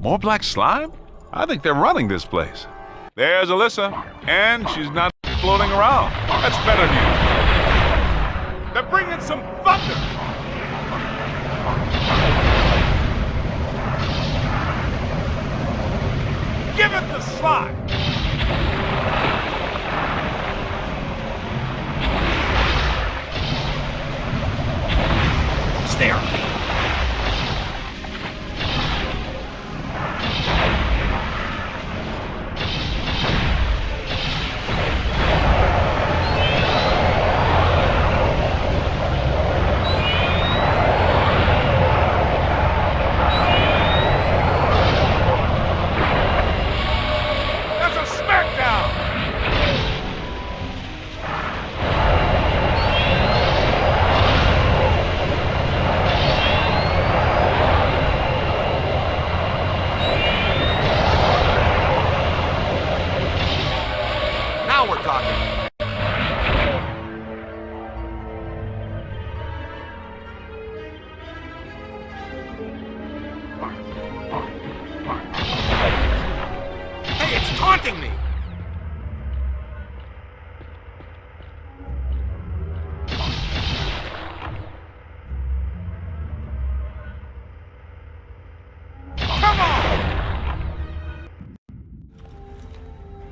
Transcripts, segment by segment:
More black slime? I think they're running this place. There's Alyssa, and she's not floating around. That's better news. They're bringing some thunder. Give it the slide. It's there. Me. Come on!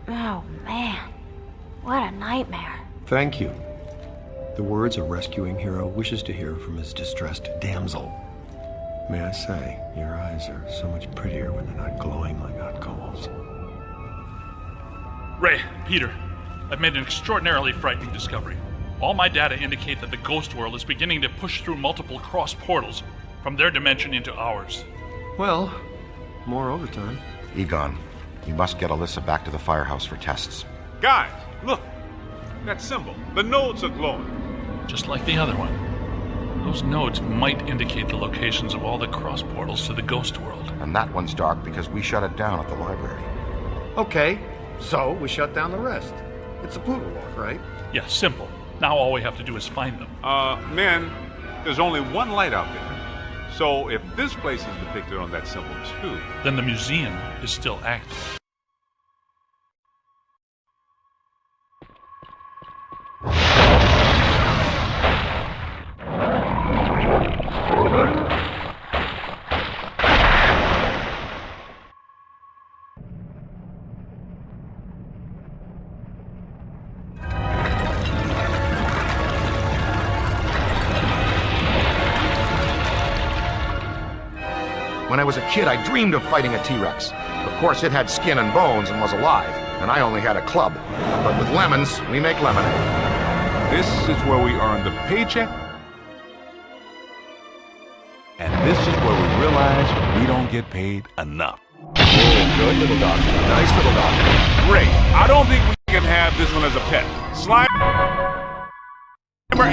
Oh, man. What a nightmare. Thank you. The words a rescuing hero wishes to hear from his distressed damsel. May I say, your eyes are so much prettier when they're not glowing like hot coals. Ray, Peter, I've made an extraordinarily frightening discovery. All my data indicate that the ghost world is beginning to push through multiple cross portals from their dimension into ours. Well, more overtime. Egon, you must get Alyssa back to the firehouse for tests. Guys, look. That symbol. The nodes are glowing. Just like the other one. Those nodes might indicate the locations of all the cross portals to the ghost world. And that one's dark because we shut it down at the library. Okay, so we shut down the rest. It's a poodle walk, right? Yeah, simple. Now all we have to do is find them. Men, there's only one light out there. So if this place is depicted on that symbol too, then the museum is still active. When I was a kid, I dreamed of fighting a T-Rex. Of course, it had skin and bones and was alive, and I only had a club. But with lemons, we make lemonade. this is where we earn the paycheck. And this is where we realize we don't get paid enough. Oh, good little dog. Nice little dog. Great. I don't think we can have this one as a pet. Slimer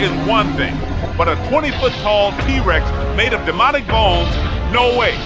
is one thing, but a 20-foot tall T-Rex made of demonic bones, no way.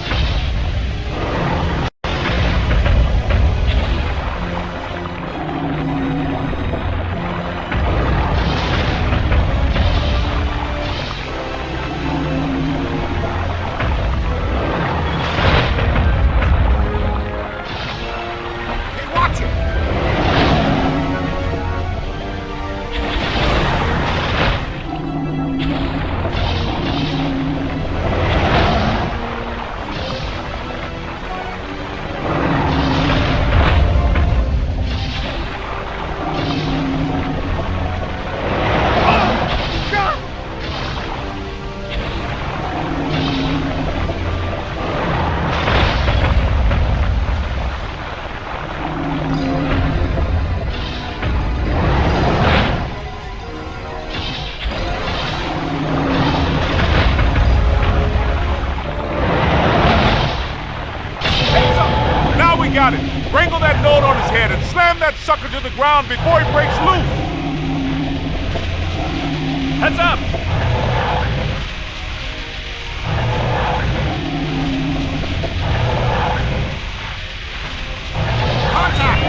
Got it. Wrangle that node on his head and slam that sucker to the ground before he breaks loose. Heads up! Contact!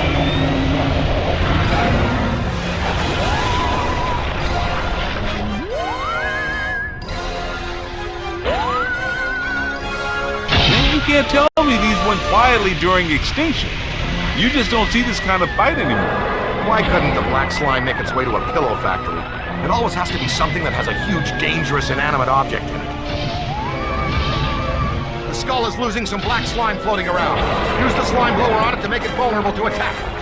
Man, you can't tell told me these went quietly during extinction. You just don't see this kind of fight anymore. Why couldn't the black slime make its way to a pillow factory? It always has to be something that has a huge, dangerous, inanimate object in it. The skull is losing some black slime floating around. Use the slime blower on it to make it vulnerable to attack.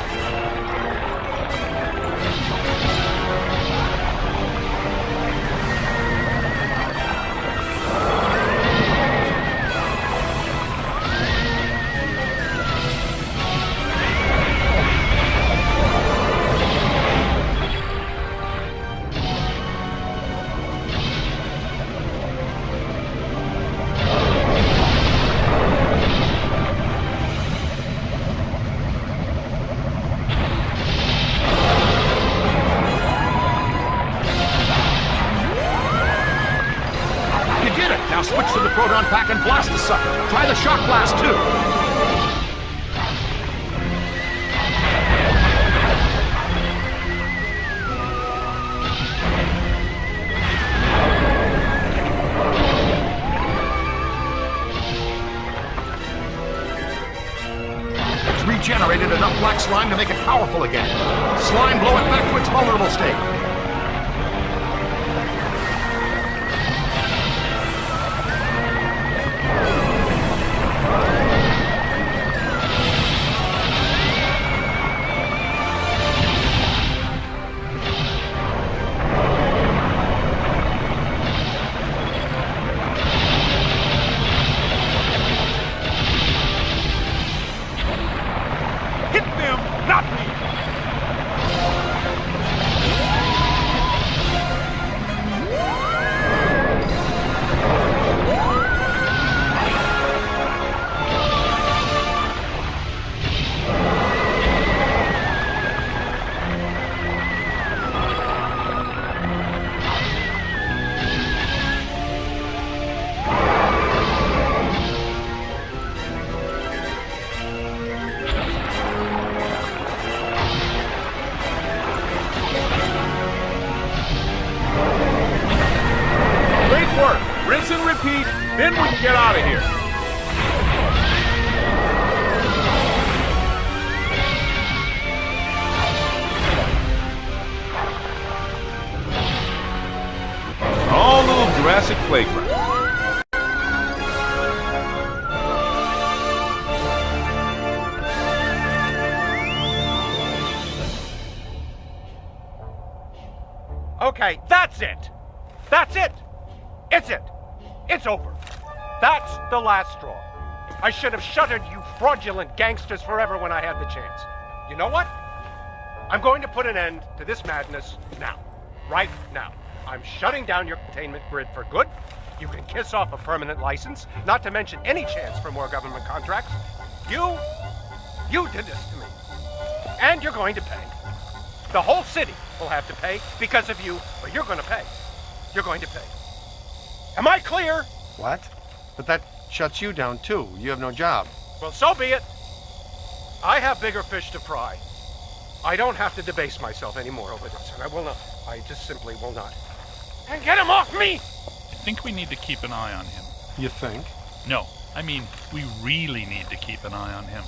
Now switch to the proton pack and blast the sucker. Try the shock blast, too. It's regenerated enough black slime to make it powerful again. Slime blow it back to its vulnerable state. Rinse and repeat, then we can get out of here. All little Jurassic playground. Okay, that's it. That's it. It's it. It's over. That's the last straw. I should have shuttered you fraudulent gangsters forever when I had the chance. You know what? I'm going to put an end to this madness now. Right now. I'm shutting down your containment grid for good. You can kiss off a permanent license, not to mention any chance for more government contracts. You did this to me. And you're going to pay. The whole city will have to pay because of you, but you're going to pay. You're going to pay. Am I clear? What? But that shuts you down, too. You have no job. Well, so be it. I have bigger fish to fry. I don't have to debase myself anymore over this, and I will not. I just simply will not. And get him off me! I think we need to keep an eye on him. You think? No, I mean, we really need to keep an eye on him.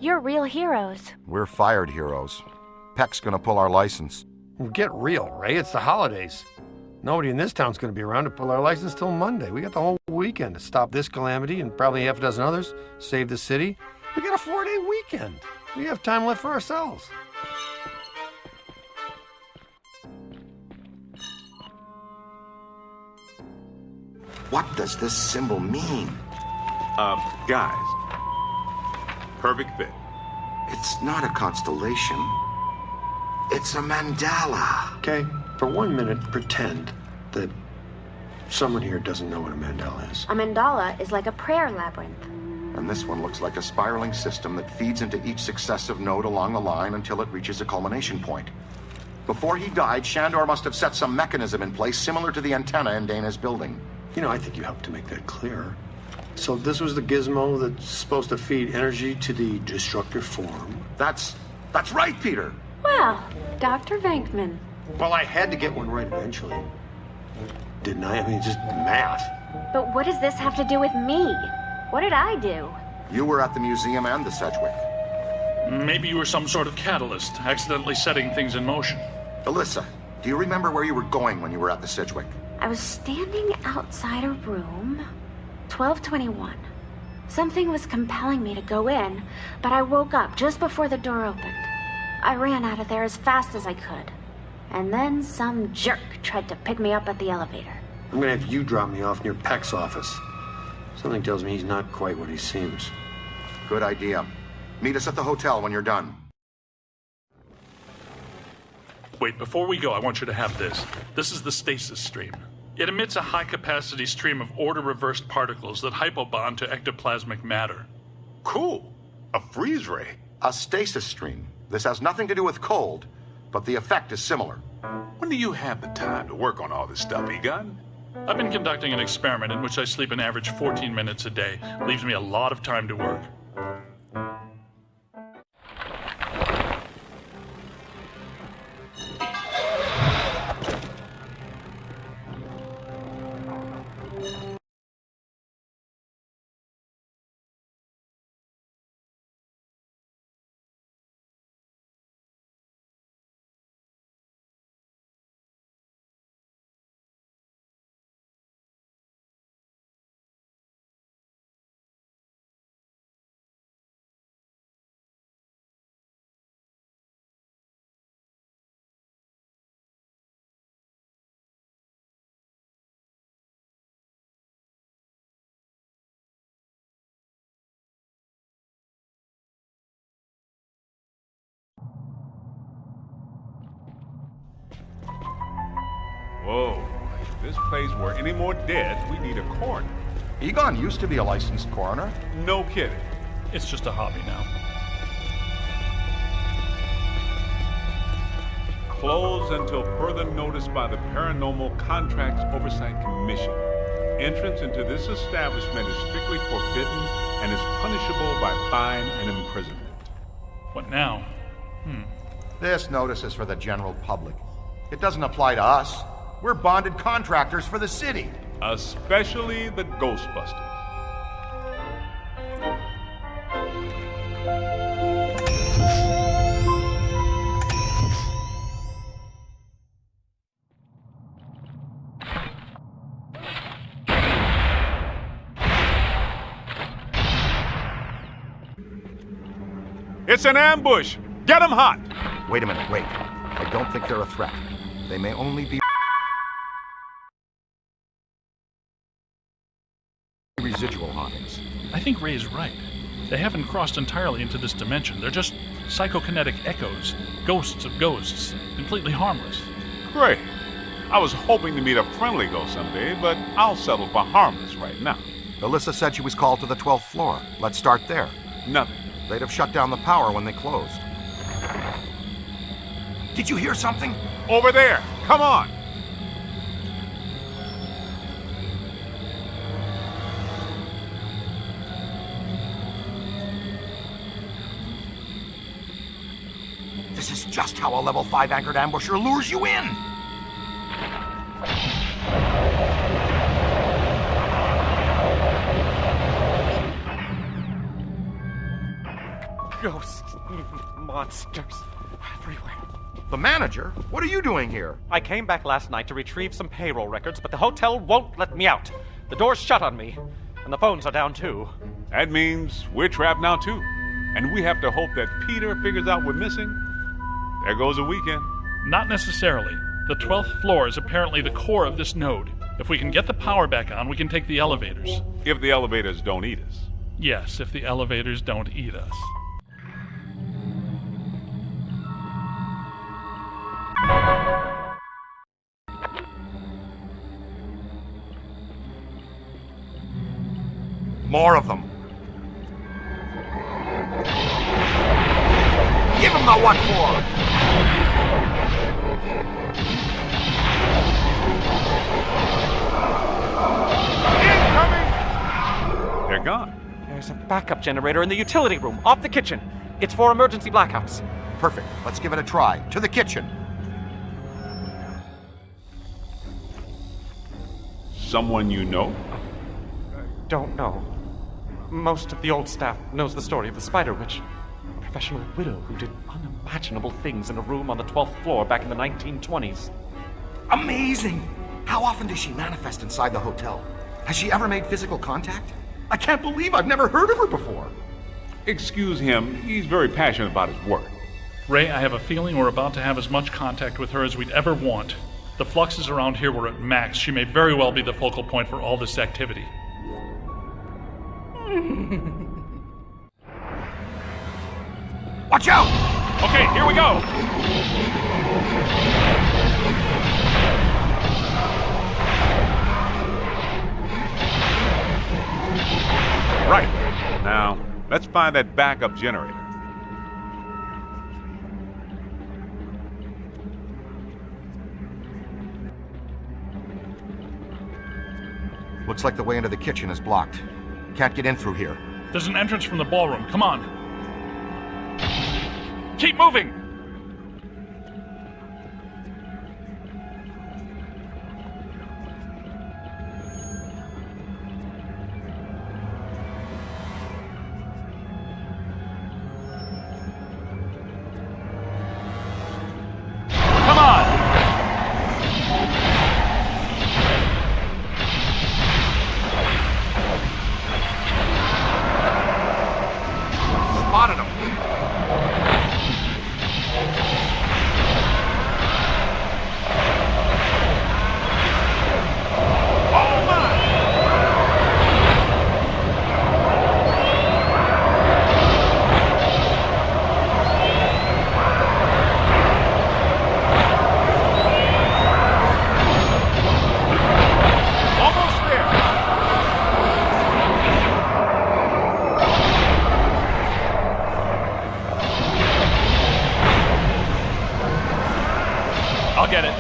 You're real heroes. We're fired heroes. Peck's gonna pull our license. Well, get real, Ray. It's the holidays. Nobody in this town's going to be around to pull our license till Monday. We got the whole weekend to stop this calamity and probably half a dozen others, save the city. We got a 4-day weekend. We have time left for ourselves. What does this symbol mean? Guys. Perfect fit. It's not a constellation. It's a mandala. Okay, for 1 minute, pretend that someone here doesn't know what a mandala is. A mandala is like a prayer labyrinth. And this one looks like a spiraling system that feeds into each successive node along the line until it reaches a culmination point. Before he died, Shandor must have set some mechanism in place similar to the antenna in Dana's building. You know, I think you helped to make that clear. So this was the gizmo that's supposed to feed energy to the destructive form. That's right, Peter. Well, Dr. Venkman. Well, I had to get one right eventually. Didn't I? I mean, just math. But what does this have to do with me? What did I do? You were at the museum and the Sedgwick. Maybe you were some sort of catalyst, accidentally setting things in motion. Alyssa, do you remember where you were going when you were at the Sedgwick? I was standing outside a room, 1221. Something was compelling me to go in, but I woke up just before the door opened. I ran out of there as fast as I could. And then some jerk tried to pick me up at the elevator. I'm gonna have you drop me off near Peck's office. Something tells me he's not quite what he seems. Good idea. Meet us at the hotel when you're done. Wait, before we go, I want you to have this. This is the stasis stream. It emits a high-capacity stream of order-reversed particles that hypobond to ectoplasmic matter. Cool. A freeze ray. A stasis stream. This has nothing to do with cold, but the effect is similar. When do you have the time to work on all this stuff, Egon? I've been conducting an experiment in which I sleep an average 14 minutes a day. Leaves me a lot of time to work. Whoa. If this place were any more dead, we need a coroner. Egon used to be a licensed coroner. No kidding. It's just a hobby now. Closed until further notice by the Paranormal Contracts Oversight Commission. Entrance into this establishment is strictly forbidden and is punishable by fine and imprisonment. What now? This notice is for the general public. It doesn't apply to us. We're bonded contractors for the city. Especially the Ghostbusters. It's an ambush! Get 'em hot! Wait a minute, wait. I don't think they're a threat. They may only be residual hauntings. I think Ray's right. They haven't crossed entirely into this dimension. They're just psychokinetic echoes, ghosts of ghosts, completely harmless. Great. I was hoping to meet a friendly ghost someday, but I'll settle for harmless right now. Alyssa said she was called to the 12th floor. Let's start there. Nothing. They'd have shut down the power when they closed. Did you hear something? Over there! Come on! This is just how a level 5 anchored ambusher lures you in! Ghosts, monsters, everywhere. The manager? What are you doing here? I came back last night to retrieve some payroll records, but the hotel won't let me out. The door's shut on me, and the phones are down too. That means we're trapped now too. And we have to hope that Peter figures out we're missing. There goes a weekend. Not necessarily. The 12th floor is apparently the core of this node. If we can get the power back on, we can take the elevators. If the elevators don't eat us. Yes, if the elevators don't eat us. More of them. Give him the what for! Incoming! They're gone. There's a backup generator in the utility room, off the kitchen. It's for emergency blackouts. Perfect. Let's give it a try. To the kitchen. Someone you know? Don't know. Most of the old staff knows the story of the Spider Witch, a professional widow who did unimaginable things in a room on the 12th floor back in the 1920s. Amazing! How often does she manifest inside the hotel? Has she ever made physical contact? I can't believe I've never heard of her before. Excuse him, he's very passionate about his work. Ray, I have a feeling we're about to have as much contact with her as we'd ever want. The fluxes around here were at max. She may very well be the focal point for all this activity. Watch out! Okay, here we go! Right. Now, let's find that backup generator. Looks like the way into the kitchen is blocked. Can't get in through here. There's an entrance from the ballroom. Come on. Keep moving! Come on! Spotted him. Almost there! I'll get it.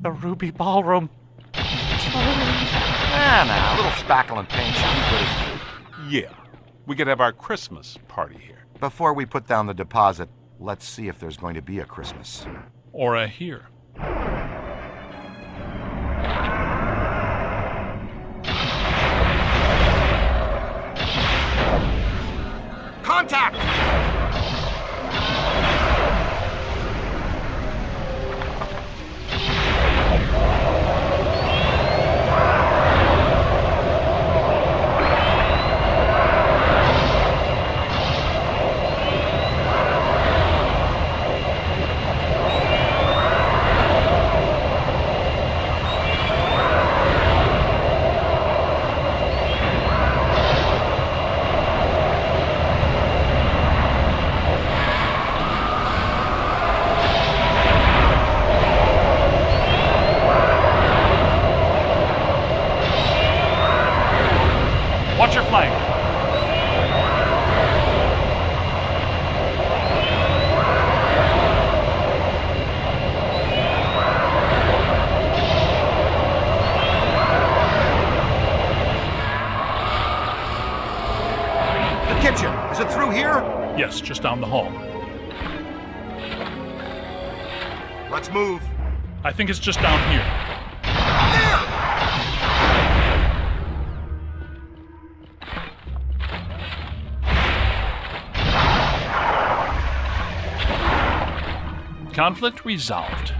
The Ruby Ballroom. Nah, a little spackle and paint should be good as new. Yeah, we could have our Christmas party here. Before we put down the deposit, let's see if there's going to be a Christmas. Or a here. Contact! Watch your flank. The kitchen! Is it through here? Yes, just down the hall. Let's move. I think it's just down here. Conflict resolved.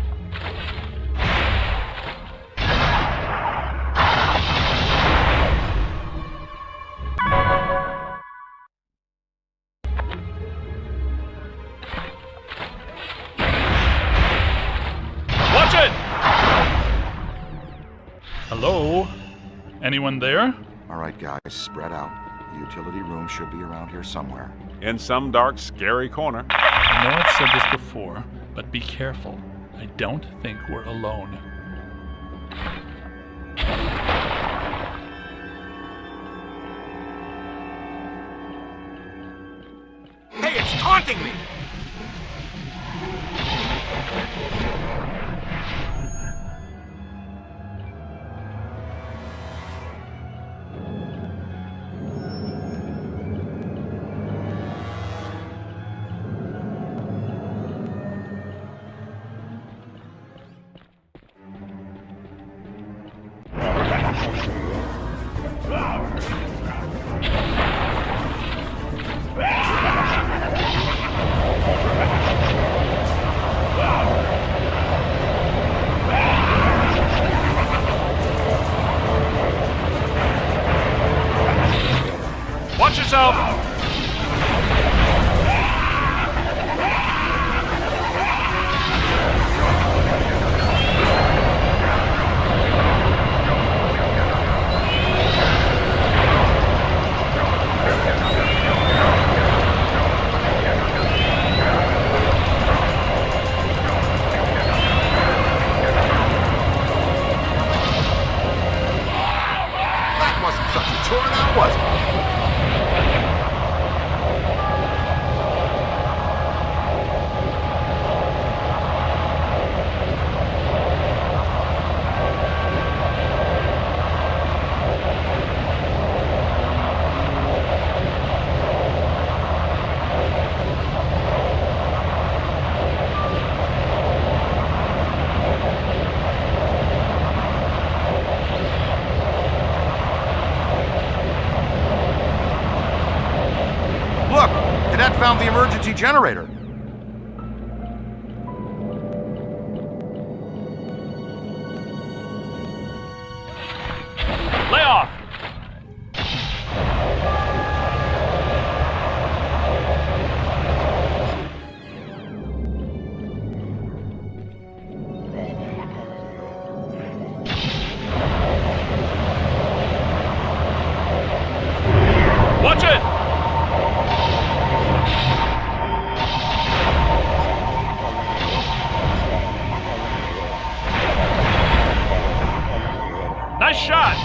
Watch it! Hello? Anyone there? All right, guys, spread out. The utility room should be around here somewhere. In some dark, scary corner. I know I've said this before, but be careful. I don't think we're alone. Hey, it's taunting me! Watch yourself! That wasn't such a chore now, was it? Look! Cadet found the emergency generator. Lay off! Watch it! Nice shot!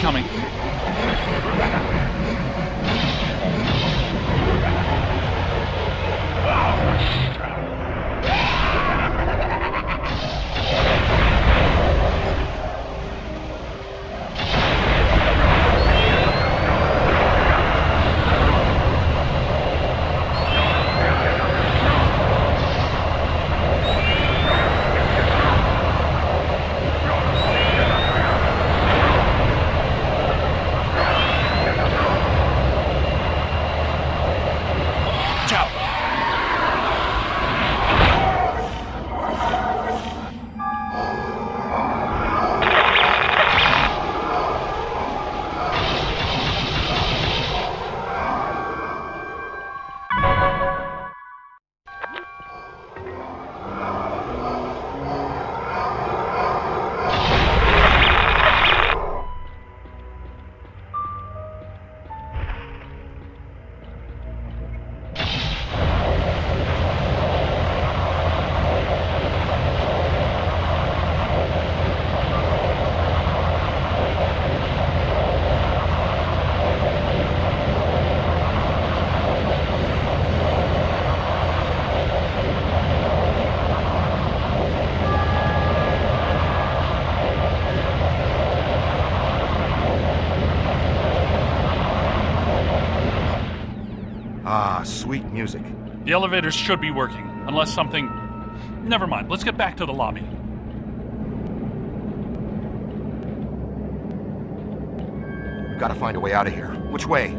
coming. Sweet music. The elevators should be working, unless something... Never mind, let's get back to the lobby. We've got to find a way out of here. Which way?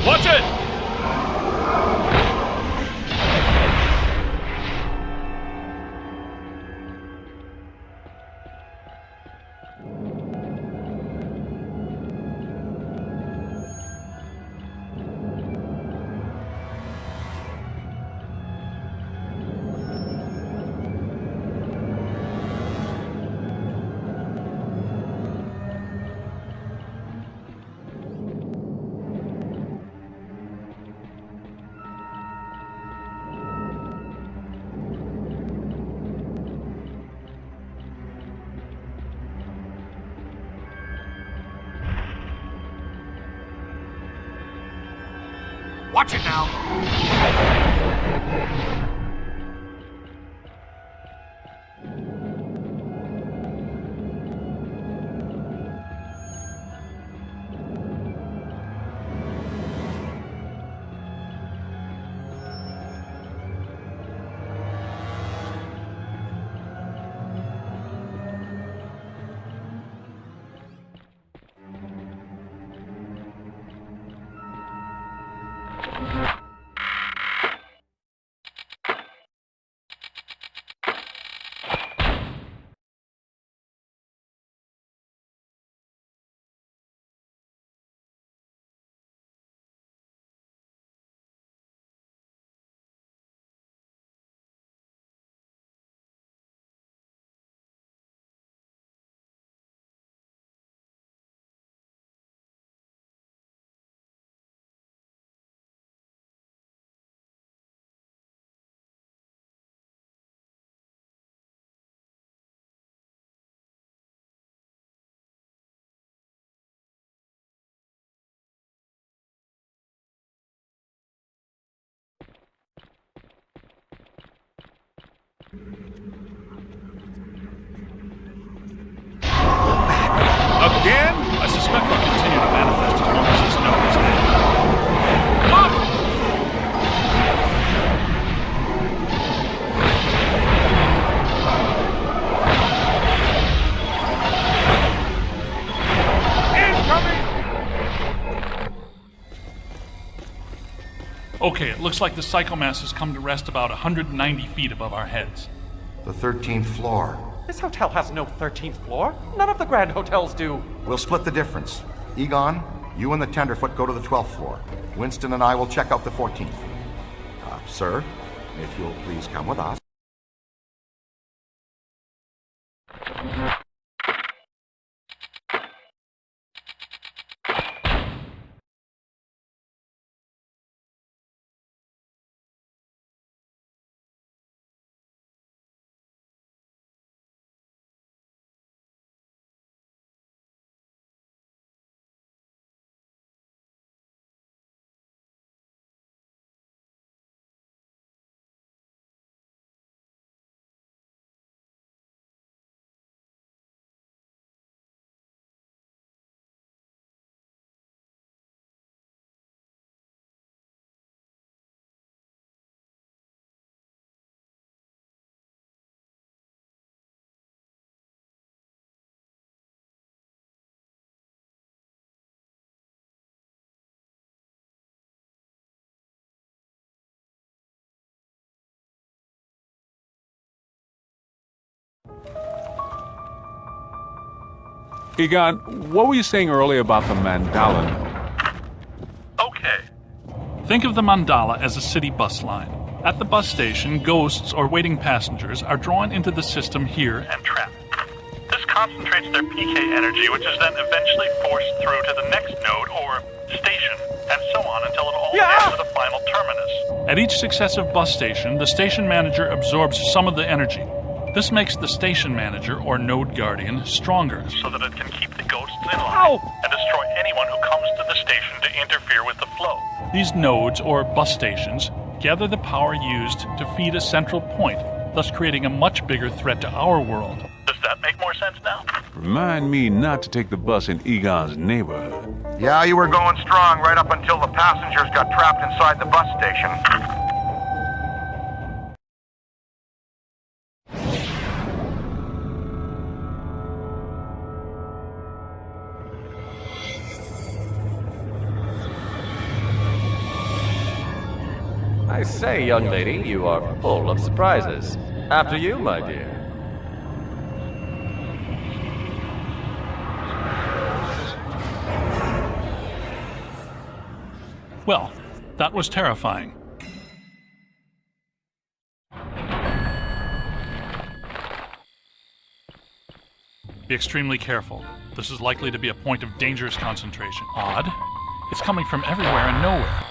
Watch it! Watch it now! Again? I suspect they'll continue to manifest as long as this node is there. Look! Okay, it looks like the psychomass has come to rest about 190 feet above our heads. The 13th floor. This hotel has no 13th floor. None of the grand hotels do. We'll split the difference. Egon, you and the Tenderfoot go to the 12th floor. Winston and I will check out the 14th. Sir, if you'll please come with us. Egon, what were you saying earlier about the mandala node? Okay. Think of the mandala as a city bus line. At the bus station, ghosts or waiting passengers are drawn into the system here and trapped. This concentrates their PK energy, which is then eventually forced through to the next node or station, and so on until it all ends at a final terminus. At each successive bus station, the station manager absorbs some of the energy. This makes the station manager, or node guardian, stronger, so that it can keep the ghosts in line and destroy anyone who comes to the station to interfere with the flow. These nodes, or bus stations, gather the power used to feed a central point, thus creating a much bigger threat to our world. Does that make more sense now? Remind me not to take the bus in Egon's neighborhood. Yeah, you were going strong right up until the passengers got trapped inside the bus station. I say, young lady, you are full of surprises. After you, my dear. Well, that was terrifying. Be extremely careful. This is likely to be a point of dangerous concentration. Odd. It's coming from everywhere and nowhere.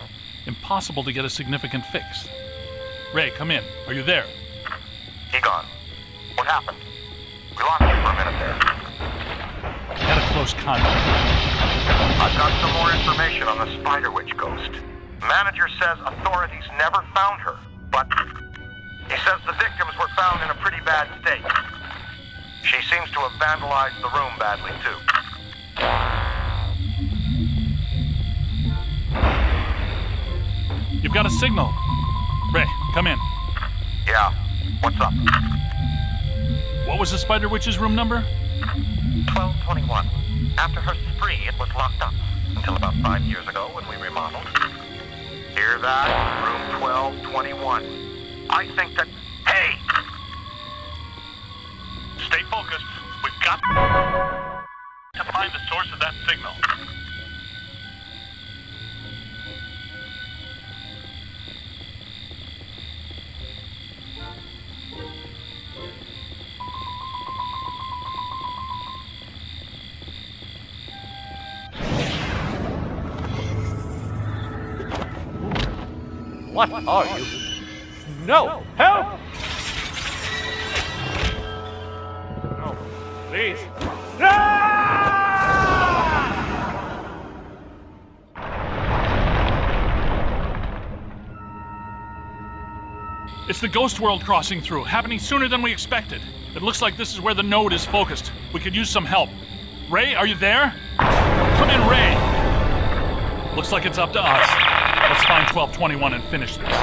Impossible to get a significant fix. Ray, come in. Are you there? Egon, what happened? We lost you for a minute there. Had a close contact. I've got some more information on the Spider Witch ghost. Manager says authorities never found her, but he says the victims were found in a pretty bad state. She seems to have vandalized the room badly, too. You've got a signal. Ray, come in. Yeah, what's up? What was the Spider Witch's room number? 1221. After her spree, it was locked up. Until about 5 years ago when we remodeled. Hear that? Room 1221. I think that... Hey! Stay focused. We've got to find the source of that signal. What are you? No! Help! No, please. It's the ghost world crossing through, happening sooner than we expected. It looks like this is where the node is focused. We could use some help. Ray, are you there? Come in, Ray! Looks like it's up to us. Let's find 1221 and finish this.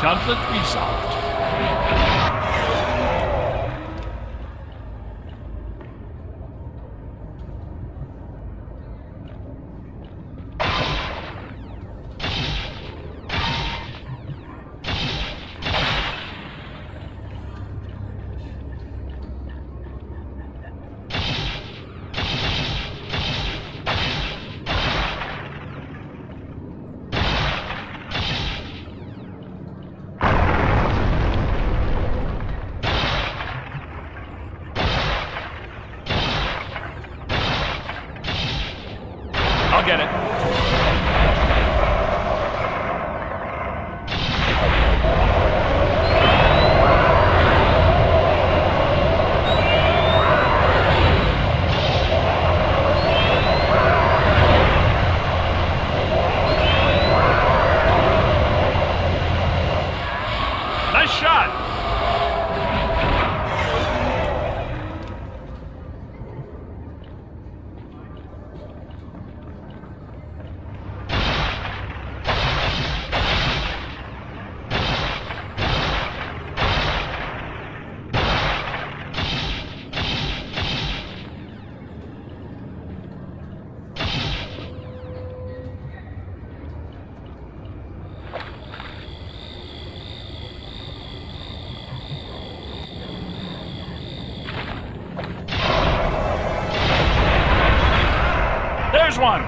Conflict resolved. I'll get it. Nice shot. There's one!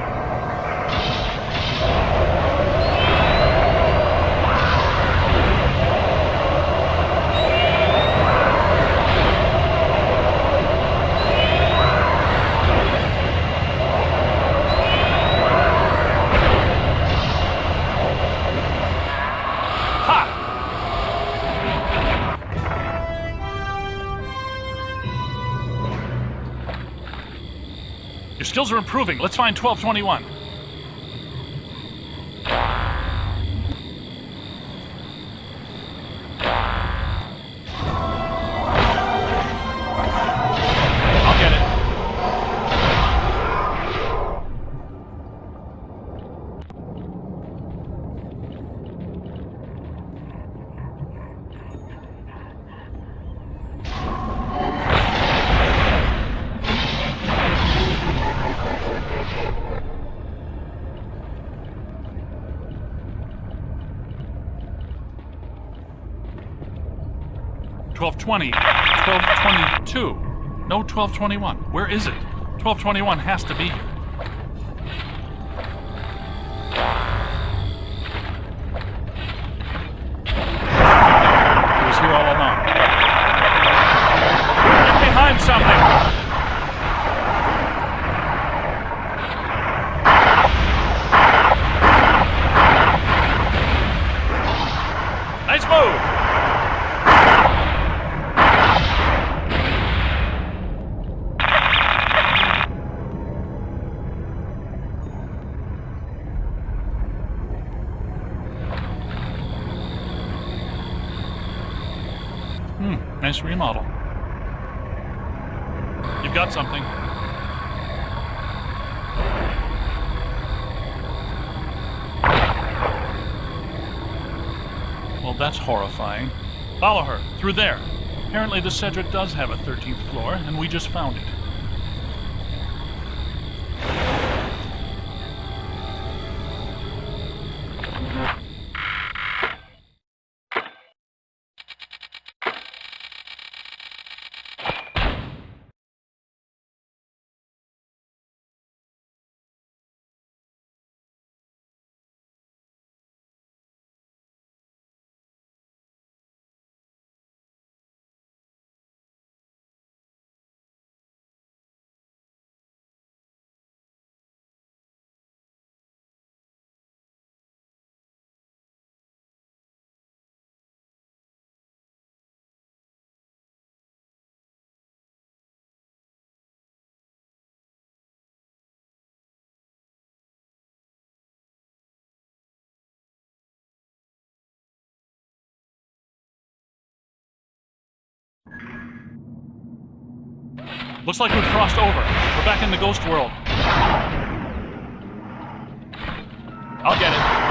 Your skills are improving. Let's find 1221. I'll get it. $12.20, $12.22. No, $12.21. Where is it? $12.21 has to be here. It was here all along. Get behind something! Nice move! Nice remodel. You've got something. Well, that's horrifying. Follow her, through there. Apparently the Cedric does have a 13th floor, and we just found it. Looks like we've crossed over. We're back in the ghost world. I'll get it.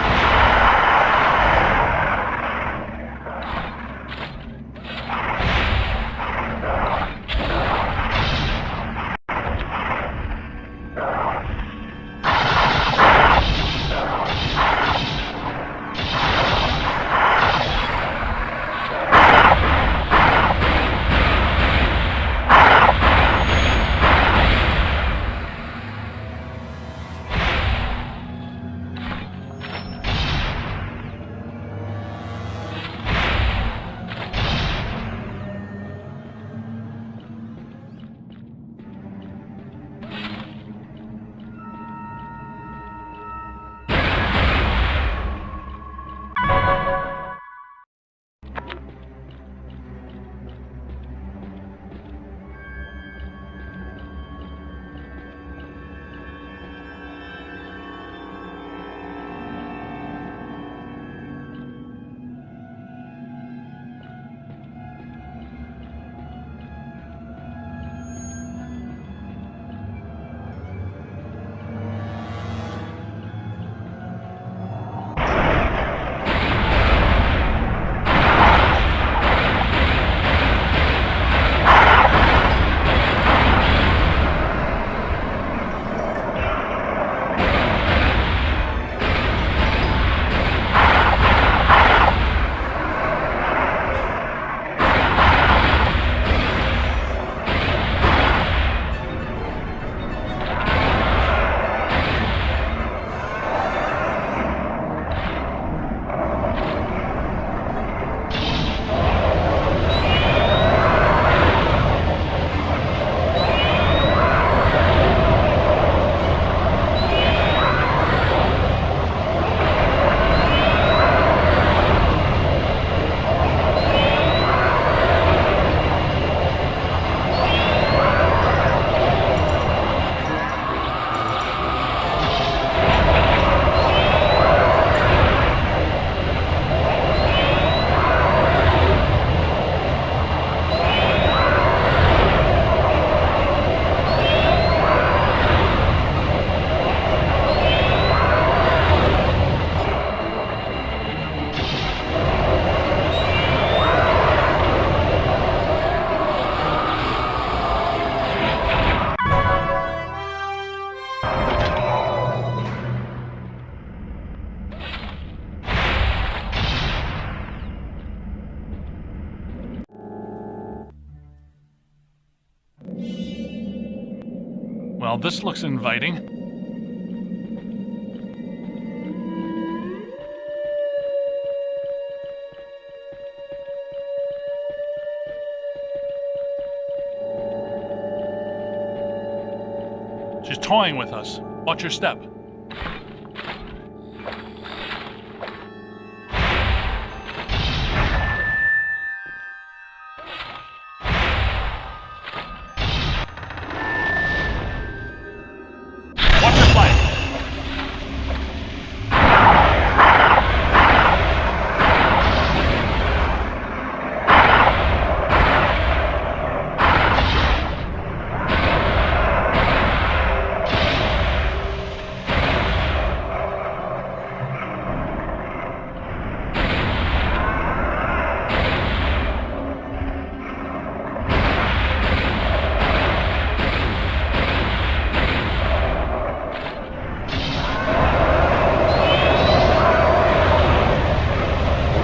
Well, this looks inviting. She's toying with us. Watch your step. Watch your flank.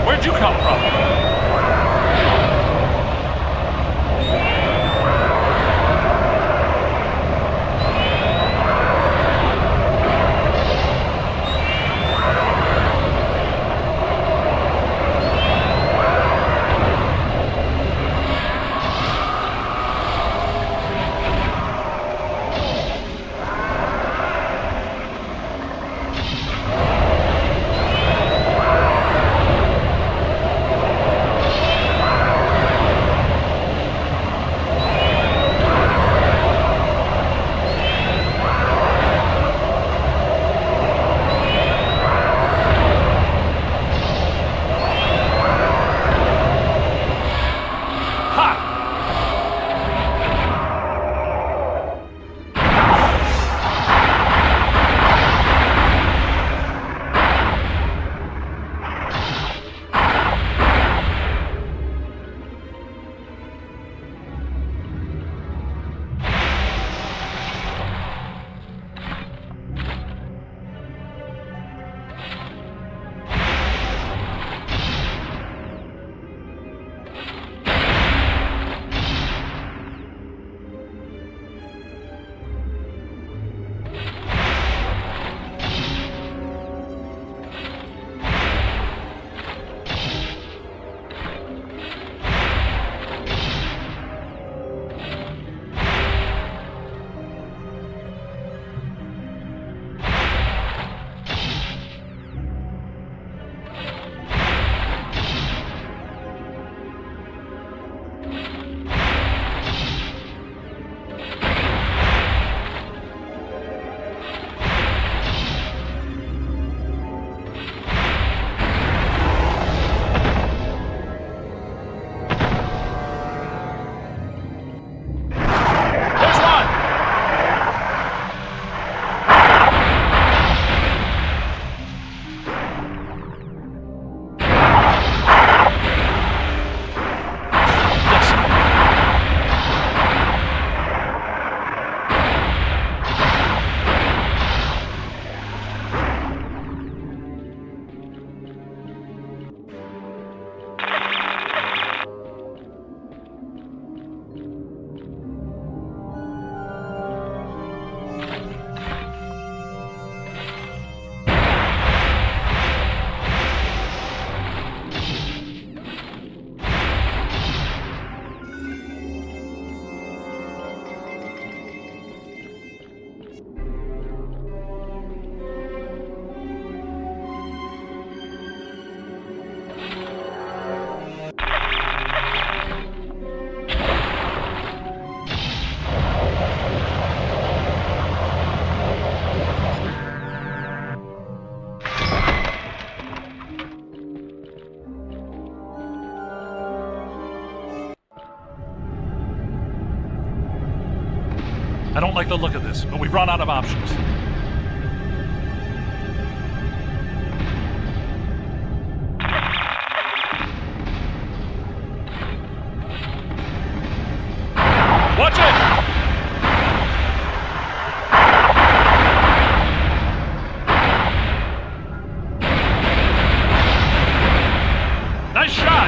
Where'd you come from? I don't like the look of this, but we've run out of options. Watch it! Nice shot!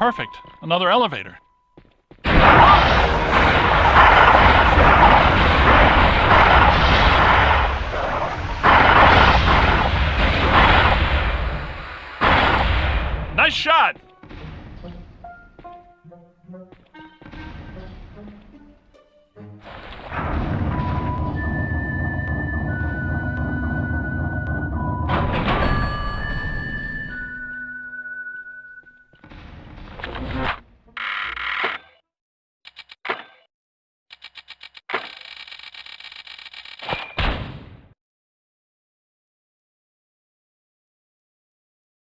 Perfect. Another elevator.